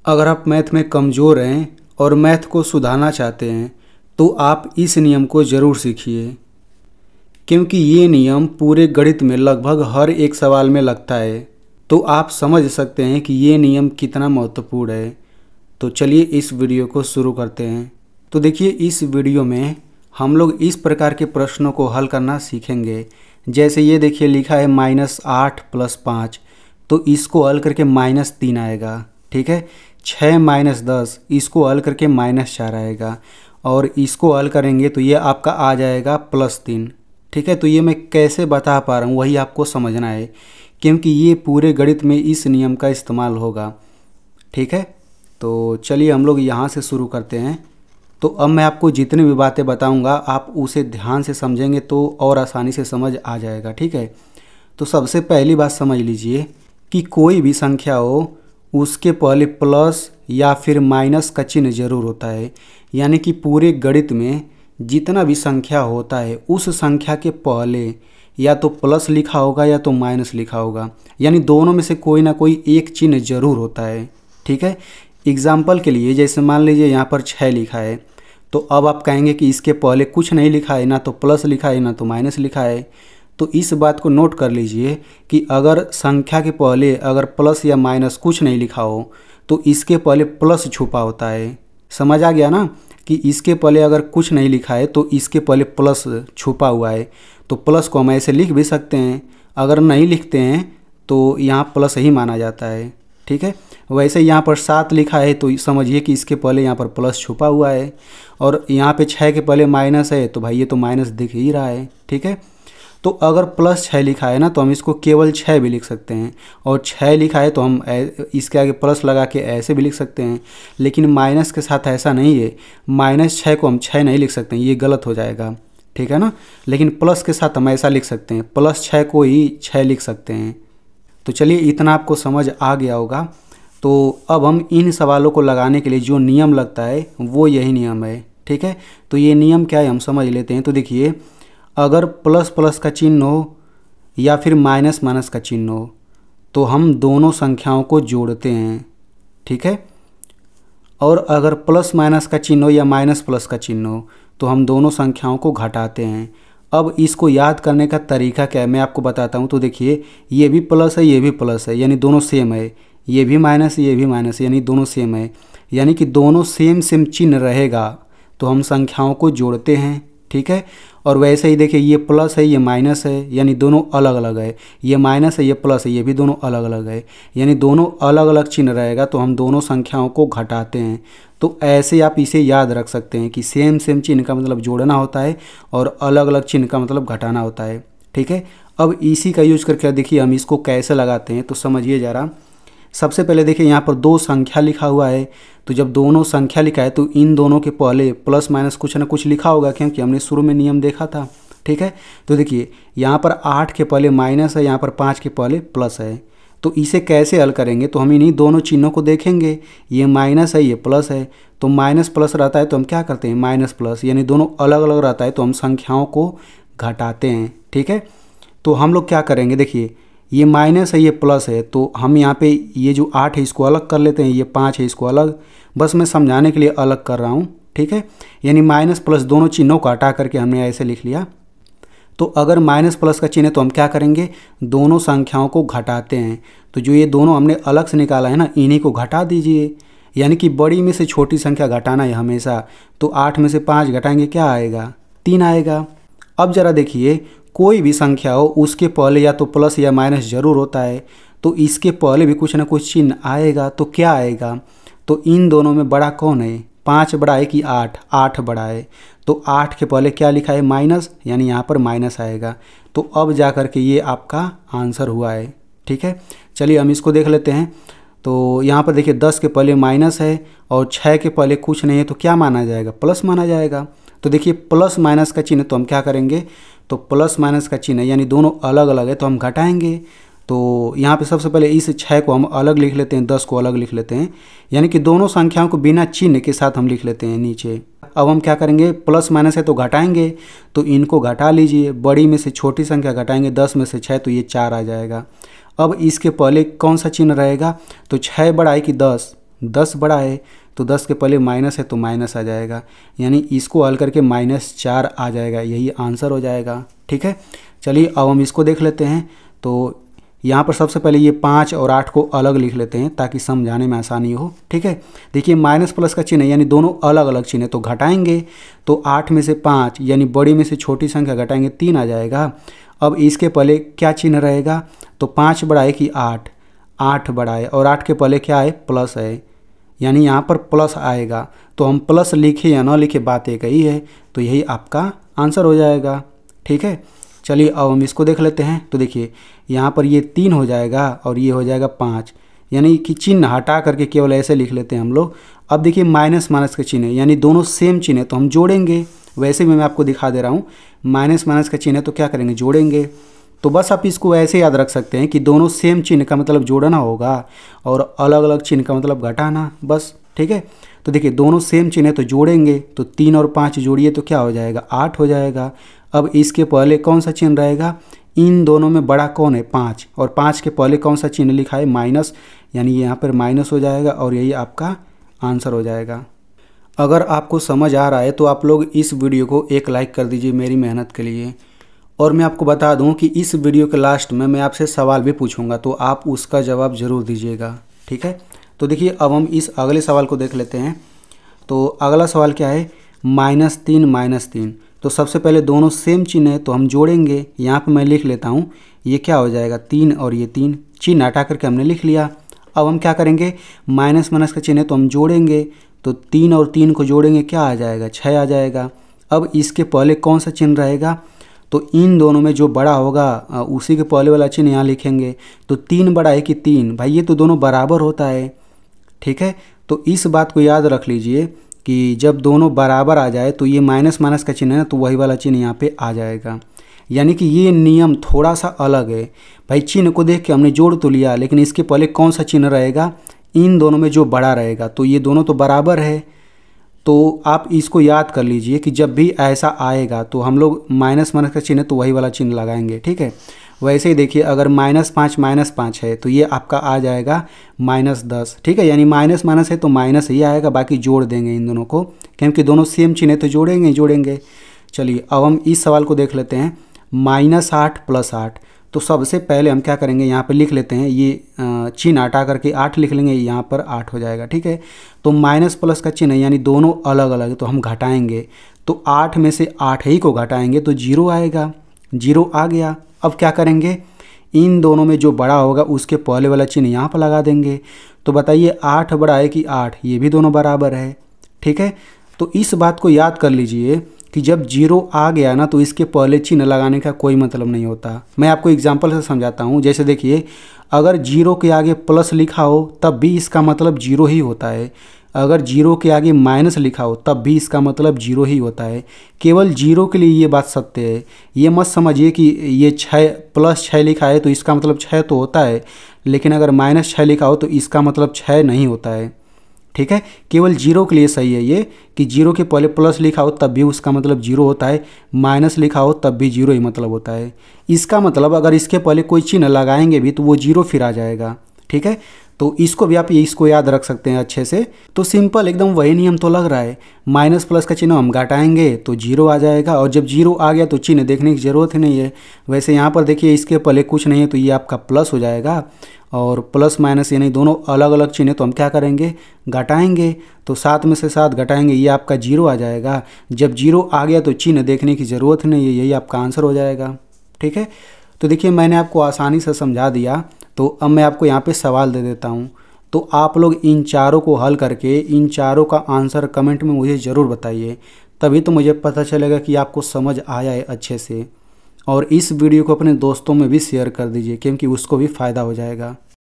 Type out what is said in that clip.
अगर आप मैथ में कमज़ोर हैं और मैथ को सुधारना चाहते हैं तो आप इस नियम को ज़रूर सीखिए, क्योंकि ये नियम पूरे गणित में लगभग हर एक सवाल में लगता है। तो आप समझ सकते हैं कि ये नियम कितना महत्वपूर्ण है। तो चलिए इस वीडियो को शुरू करते हैं। तो देखिए, इस वीडियो में हम लोग इस प्रकार के प्रश्नों को हल करना सीखेंगे। जैसे ये देखिए लिखा है -8 + 5, तो इसको हल करके -3 आएगा। ठीक है। 6 - 10, इसको हल करके -4 आएगा, और इसको हल करेंगे तो ये आपका आ जाएगा +3। ठीक है। तो ये मैं कैसे बता पा रहा हूँ वही आपको समझना है, क्योंकि ये पूरे गणित में इस नियम का इस्तेमाल होगा। ठीक है। तो चलिए हम लोग यहाँ से शुरू करते हैं। तो अब मैं आपको जितनी भी बातें बताऊँगा आप उसे ध्यान से समझेंगे तो और आसानी से समझ आ जाएगा। ठीक है। तो सबसे पहली बात समझ लीजिए कि कोई भी संख्या हो उसके पहले प्लस या फिर माइनस का चिन्ह जरूर होता है। यानी कि पूरे गणित में जितना भी संख्या होता है उस संख्या के पहले या तो प्लस लिखा होगा या तो माइनस लिखा होगा, यानी दोनों में से कोई ना कोई एक चिन्ह जरूर होता है। ठीक है। एग्जाम्पल के लिए जैसे मान लीजिए यहाँ पर 6 लिखा है, तो अब आप कहेंगे कि इसके पहले कुछ नहीं लिखा है, ना तो प्लस लिखा है ना तो माइनस लिखा है। तो इस बात को नोट कर लीजिए कि अगर संख्या के पहले अगर प्लस या माइनस कुछ नहीं लिखा हो तो इसके पहले प्लस छुपा होता है। समझ आ गया ना कि इसके पहले अगर कुछ नहीं लिखा है तो इसके पहले प्लस छुपा हुआ है। तो प्लस को हम ऐसे लिख भी सकते हैं, अगर नहीं लिखते हैं तो यहाँ प्लस ही माना जाता है। ठीक है। वैसे यहाँ पर 7 लिखा है तो समझिए कि इसके पहले यहाँ पर प्लस छुपा हुआ है, और यहाँ पे 6 के पहले माइनस है तो भाई ये तो माइनस दिख ही रहा है। ठीक है। तो अगर +6 लिखा है ना तो हम इसको केवल 6 भी लिख सकते हैं, और 6 लिखा है तो हम इसके आगे प्लस लगा के ऐसे भी लिख सकते हैं। लेकिन माइनस के साथ ऐसा नहीं है, -6 को हम 6 नहीं लिख सकते हैं, ये गलत हो जाएगा। ठीक है ना। लेकिन प्लस के साथ हम ऐसा लिख सकते हैं, +6 को ही 6 लिख सकते हैं। तो चलिए इतना आपको समझ आ गया होगा। तो अब हम इन सवालों को लगाने के लिए जो नियम लगता है वो यही नियम है। ठीक है। तो ये नियम क्या है हम समझ लेते हैं। तो देखिए, अगर प्लस प्लस का चिन्ह हो या फिर माइनस माइनस का चिन्ह हो तो हम दोनों संख्याओं को जोड़ते हैं। ठीक है। और अगर प्लस माइनस का चिन्ह हो या माइनस प्लस का चिन्ह हो तो हम दोनों संख्याओं को घटाते हैं। अब इसको याद करने का तरीका क्या है मैं आपको बताता हूँ। तो देखिए, ये भी प्लस है ये भी प्लस है, यानी दोनों सेम है। ये भी माइनस ये भी माइनस, यानी दोनों सेम है। यानी कि दोनों सेम सेम चिन्ह रहेगा तो हम संख्याओं को जोड़ते हैं। ठीक है। और वैसे ही देखिए, ये प्लस है ये माइनस है, यानी दोनों अलग अलग है। ये माइनस है ये प्लस है, ये भी दोनों अलग अलग है, यानी दोनों अलग अलग चिन्ह रहेगा तो हम दोनों संख्याओं को घटाते हैं। तो ऐसे आप इसे याद रख सकते हैं कि सेम सेम चिन्ह का मतलब जोड़ना होता है और अलग अलग चिन्ह का मतलब घटाना होता है। ठीक है। अब इसी का यूज करके देखिए हम इसको कैसे लगाते हैं, तो समझिए ज़रा। सबसे पहले देखिए यहाँ पर 2 संख्या लिखा हुआ है, तो जब दोनों संख्या लिखा है तो इन दोनों के पहले प्लस माइनस कुछ ना कुछ लिखा होगा, क्योंकि हमने शुरू में नियम देखा था। ठीक है। तो देखिए यहाँ पर 8 के पहले माइनस है, यहाँ पर 5 के पहले प्लस है। तो इसे कैसे हल करेंगे, तो हम इन्हीं दोनों चिन्हों को देखेंगे। ये माइनस है ये प्लस है, तो माइनस प्लस रहता है तो हम क्या करते हैं माइनस प्लस, यानी दोनों अलग अलग रहता है तो हम संख्याओं को घटाते हैं। ठीक है। तो हम लोग क्या करेंगे, देखिए ये माइनस है ये प्लस है, तो हम यहाँ पे ये जो 8 है इसको अलग कर लेते हैं, ये 5 है इसको अलग, बस मैं समझाने के लिए अलग कर रहा हूँ। ठीक है। यानी माइनस प्लस दोनों चिन्हों को हटा करके हमने ऐसे लिख लिया। तो अगर माइनस प्लस का चिन्ह है तो हम क्या करेंगे, दोनों संख्याओं को घटाते हैं। तो जो ये दोनों हमने अलग से निकाला है ना, इन्हीं को घटा दीजिए। यानी कि बड़ी में से छोटी संख्या घटाना है हमेशा। तो 8 में से 5 घटाएंगे क्या आएगा, 3 आएगा। अब ज़रा देखिए, कोई भी संख्या हो उसके पहले या तो प्लस या माइनस ज़रूर होता है, तो इसके पहले भी कुछ ना कुछ चिन्ह आएगा। तो क्या आएगा, तो इन दोनों में बड़ा कौन है, 5 बड़ा है कि 8, 8 बड़ा है। तो 8 के पहले क्या लिखा है माइनस, यानी यहाँ पर माइनस आएगा। तो अब जा कर के ये आपका आंसर हुआ है। ठीक है। चलिए हम इसको देख लेते हैं। तो यहाँ पर देखिए 10 के पहले माइनस है और 6 के पहले कुछ नहीं है, तो क्या माना जाएगा, प्लस माना जाएगा। तो देखिए प्लस माइनस का चिन्ह तो हम क्या करेंगे, तो प्लस माइनस का चिन्ह यानी दोनों अलग अलग है तो हम घटाएंगे। तो यहाँ पे सबसे पहले इस 6 को हम अलग लिख लेते हैं, 10 को अलग लिख लेते हैं, यानी कि दोनों संख्याओं को बिना चिन्ह के साथ हम लिख लेते हैं नीचे। अब हम क्या करेंगे, प्लस माइनस है तो घटाएंगे, तो इनको घटा लीजिए। बड़ी में से छोटी संख्या घटाएंगे, 10 में से 6 तो ये 4 आ जाएगा। अब इसके पहले कौन सा चिन्ह रहेगा, तो 6 बड़ा है कि 10, 10 बड़ा है तो 10 के पहले माइनस है तो माइनस आ जाएगा, यानी इसको हल करके -4 आ जाएगा, यही आंसर हो जाएगा। ठीक है, चलिए अब हम इसको देख लेते हैं। तो यहाँ पर सबसे पहले ये 5 और 8 को अलग लिख लेते हैं ताकि समझाने में आसानी हो। ठीक है, देखिए माइनस प्लस का चिन्ह है, यानी दोनों अलग अलग चिन्ह है, तो घटाएंगे तो 8 में से 5 यानी बड़ी में से छोटी संख्या घटाएंगे 3 आ जाएगा। अब इसके पहले क्या चिन्ह रहेगा, तो 5 बड़ा है कि 8, 8 बड़ा है और 8 के पहले क्या है, प्लस है, यानी यहाँ पर प्लस आएगा। तो हम प्लस लिखे या ना लिखे बात एक ही है, तो यही आपका आंसर हो जाएगा। ठीक है, चलिए अब हम इसको देख लेते हैं। तो देखिए यहाँ पर ये 3 हो जाएगा और ये हो जाएगा 5, यानी कि चिन्ह हटा करके केवल ऐसे लिख लेते हैं हम लोग। अब देखिए माइनस माइनस का चिन्ह है, यानी दोनों सेम चिन्ह है तो हम जोड़ेंगे। वैसे भी मैं आपको दिखा दे रहा हूँ, माइनस माइनस का चिन्ह है तो क्या करेंगे, जोड़ेंगे। तो बस आप इसको ऐसे याद रख सकते हैं कि दोनों सेम चिन्ह का मतलब जोड़ना होगा और अलग अलग चिन्ह का मतलब घटाना, बस। ठीक है, तो देखिए दोनों सेम चिन्ह है तो जोड़ेंगे, तो 3 और 5 जोड़िए तो क्या हो जाएगा, 8 हो जाएगा। अब इसके पहले कौन सा चिन्ह रहेगा, इन दोनों में बड़ा कौन है, 5, और 5 के पहले कौन सा चिन्ह लिखा है, माइनस, यानी यहाँ पर माइनस हो जाएगा और यही आपका आंसर हो जाएगा। अगर आपको समझ आ रहा है तो आप लोग इस वीडियो को एक लाइक कर दीजिए मेरी मेहनत के लिए। और मैं आपको बता दूं कि इस वीडियो के लास्ट में मैं आपसे सवाल भी पूछूंगा, तो आप उसका जवाब ज़रूर दीजिएगा। ठीक है, तो देखिए अब हम इस अगले सवाल को देख लेते हैं। तो अगला सवाल क्या है, -3 -3। तो सबसे पहले दोनों सेम चिन्ह है तो हम जोड़ेंगे। यहाँ पे मैं लिख लेता हूँ, ये क्या हो जाएगा, 3 और ये 3, चिन्ह हटा करके हमने लिख लिया। अब हम क्या करेंगे, माइनस माइनस का चिन्ह है तो हम जोड़ेंगे, तो 3 और 3 को जोड़ेंगे क्या आ जाएगा, 6 आ जाएगा। अब इसके पहले कौन सा चिन्ह रहेगा, तो इन दोनों में जो बड़ा होगा उसी के पहले वाला चिन्ह यहाँ लिखेंगे। तो 3 बड़ा है कि 3, भाई ये तो दोनों बराबर होता है। ठीक है, तो इस बात को याद रख लीजिए कि जब दोनों बराबर आ जाए तो ये माइनस माइनस का चिन्ह है ना, तो वही वाला चिन्ह यहाँ पे आ जाएगा। यानी कि ये नियम थोड़ा सा अलग है। भाई चिन्ह को देख के हमने जोड़ तो लिया, लेकिन इसके पहले कौन सा चिन्ह रहेगा, इन दोनों में जो बड़ा रहेगा, तो ये दोनों तो बराबर है। तो आप इसको याद कर लीजिए कि जब भी ऐसा आएगा तो हम लोग माइनस माइनस का चिन्ह तो वही वाला चिन्ह लगाएंगे। ठीक है, वैसे ही देखिए अगर -5 है तो ये आपका आ जाएगा -10। ठीक है, यानी माइनस माइनस है तो माइनस ही आएगा, बाकी जोड़ देंगे इन दोनों को, क्योंकि दोनों सेम चिन्ह है तो जोड़ेंगे। चलिए अब हम इस सवाल को देख लेते हैं, -8 + 8। तो सबसे पहले हम क्या करेंगे, यहाँ पे लिख लेते हैं, ये चिन्ह हटा करके 8 लिख लेंगे, यहाँ पर 8 हो जाएगा। ठीक है, तो माइनस प्लस का चिन्ह है, यानी दोनों अलग अलग है तो हम घटाएंगे, तो 8 में से 8 ही को घटाएंगे तो 0 आएगा, 0 आ गया। अब क्या करेंगे, इन दोनों में जो बड़ा होगा उसके पहले वाला चिन्ह यहाँ पर लगा देंगे। तो बताइए 8 बड़ा है कि 8, ये भी दोनों बराबर है। ठीक है, तो इस बात को याद कर लीजिए कि जब 0 आ गया ना तो इसके पहले चिन्ह लगाने का कोई मतलब नहीं होता। मैं आपको एग्जांपल से समझाता हूँ। जैसे देखिए अगर 0 के आगे प्लस लिखा हो तब भी इसका मतलब 0 ही होता है, अगर 0 के आगे माइनस लिखा हो तब भी इसका मतलब 0 ही होता है। केवल 0 के लिए ये बात सत्य है। ये मत समझिए कि ये 6 +6 लिखा है तो इसका मतलब 6 तो होता है, लेकिन अगर -6 लिखा हो तो इसका मतलब 6 नहीं होता है। ठीक है, केवल 0 के लिए सही है ये कि 0 के पहले प्लस लिखा हो तब भी उसका मतलब 0 होता है, माइनस लिखा हो तब भी 0 ही मतलब होता है। इसका मतलब अगर इसके पहले कोई चिन्ह लगाएंगे भी तो वो 0 फिर आ जाएगा। ठीक है, तो इसको भी आप इसको याद रख सकते हैं अच्छे से। तो सिंपल एकदम वही नियम तो लग रहा है, माइनस प्लस का चिन्ह हम घटाएंगे तो 0 आ जाएगा, और जब 0 आ गया तो चिन्ह देखने की ज़रूरत ही नहीं है। वैसे यहाँ पर देखिए इसके पहले कुछ नहीं है तो ये आपका प्लस हो जाएगा, और प्लस माइनस यानी दोनों अलग अलग चिन्ह है तो हम क्या करेंगे, घटाएंगे, तो 7 में से 7 घटाएंगे, ये आपका 0 आ जाएगा। जब 0 आ गया तो चिन्ह देखने की ज़रूरत नहीं है, यही आपका आंसर हो जाएगा। ठीक है, तो देखिए मैंने आपको आसानी से समझा दिया। तो अब मैं आपको यहाँ पे सवाल दे देता हूँ, तो आप लोग इन चारों को हल करके इन चारों का आंसर कमेंट में मुझे ज़रूर बताइए, तभी तो मुझे पता चलेगा कि आपको समझ आया है अच्छे से। और इस वीडियो को अपने दोस्तों में भी शेयर कर दीजिए, क्योंकि उसको भी फ़ायदा हो जाएगा।